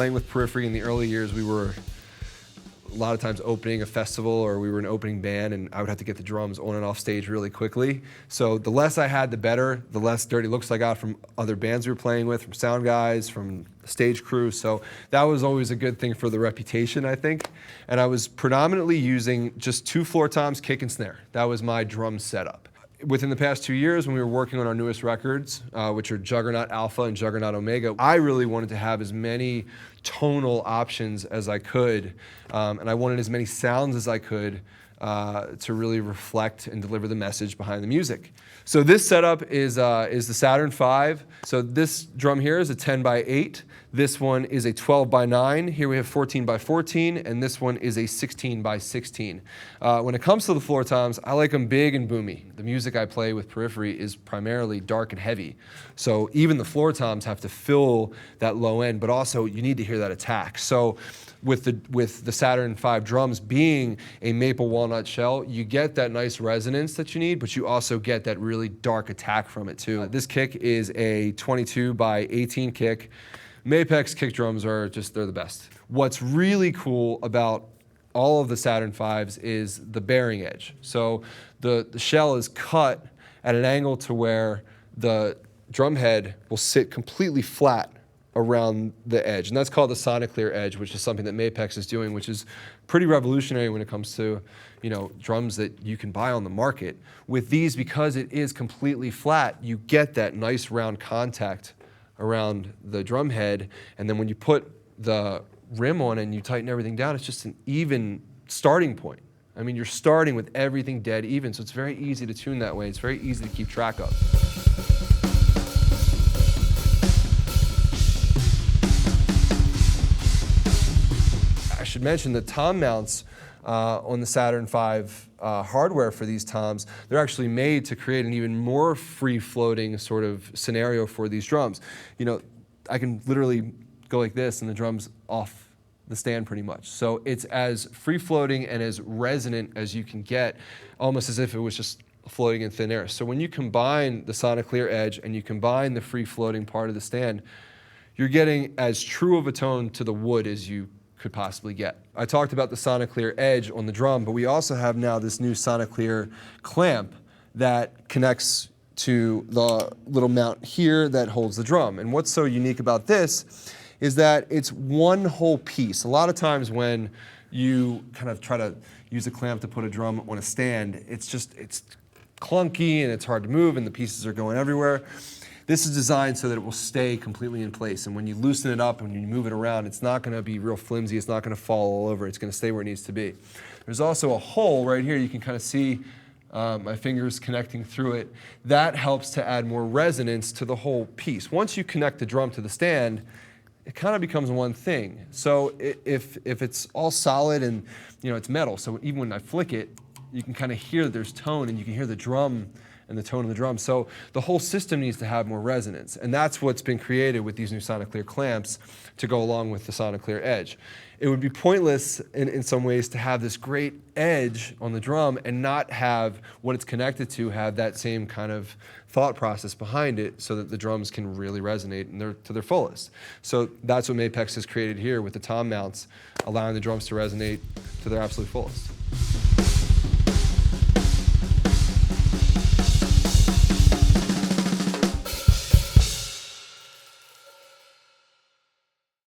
playing with Periphery in the early years, we were a lot of times opening a festival, or we were an opening band, and I would have to get the drums on and off stage really quickly. So the less I had, the better. The less dirty looks I got from other bands we were playing with, from sound guys, from stage crew. So that was always a good thing for the reputation, I think. And I was predominantly using just 2 floor toms, kick and snare. That was my drum setup. Within the past 2 years, when we were working on our newest records, which are Juggernaut Alpha and Juggernaut Omega, I really wanted to have as many tonal options as I could, and I wanted as many sounds as I could to really reflect and deliver the message behind the music. So this setup is the Saturn V. So this drum here is a 10x8. This one is a 12x9. Here we have 14x14, and this one is a 16x16. When it comes to the floor toms, I like them big and boomy. The music I play with Periphery is primarily dark and heavy. So even the floor toms have to fill that low end, but also you need to hear that attack. So with the Saturn V drums being a maple walnut shell, you get that nice resonance that you need, but you also get that really dark attack from it too. This kick is a 22x18 kick. Mapex kick drums are they're the best. What's really cool about all of the Saturn Vs is the bearing edge. So the shell is cut at an angle to where the drum head will sit completely flat around the edge. And that's called the Sonic Clear edge, which is something that Mapex is doing, which is pretty revolutionary when it comes to, drums that you can buy on the market. With these, because it is completely flat, you get that nice round contact around the drum head, and then when you put the rim on and you tighten everything down, it's just an even starting point. I mean, you're starting with everything dead even, so it's very easy to tune that way. It's very easy to keep track of. I should mention the tom mounts on the Saturn V hardware for these toms, they're actually made to create an even more free-floating sort of scenario for these drums. I can literally go like this and the drum's off the stand pretty much. So it's as free-floating and as resonant as you can get, almost as if it was just floating in thin air. So when you combine the Sonic Clear edge and you combine the free-floating part of the stand, you're getting as true of a tone to the wood as you could possibly get. I talked about the Sonic Clear edge on the drum, but we also have now this new Sonic Clear clamp that connects to the little mount here that holds the drum. And what's so unique about this is that it's one whole piece. A lot of times when you kind of try to use a clamp to put a drum on a stand, it's clunky and it's hard to move and the pieces are going everywhere. This is designed so that it will stay completely in place, and when you loosen it up and when you move it around, it's not going to be real flimsy, it's not going to fall all over, it's going to stay where it needs to be. There's also a hole right here, you can kind of see my fingers connecting through it. That helps to add more resonance to the whole piece. Once you connect the drum to the stand, it kind of becomes one thing. So if it's all solid and it's metal, so even when I flick it, you can kind of hear that there's tone and you can hear the drum and the tone of the drum. So the whole system needs to have more resonance. And that's what's been created with these new Sonic Clear clamps to go along with the Sonic Clear edge. It would be pointless in some ways to have this great edge on the drum and not have what it's connected to have that same kind of thought process behind it so that the drums can really resonate to their fullest. So that's what Mapex has created here with the tom mounts, allowing the drums to resonate to their absolute fullest.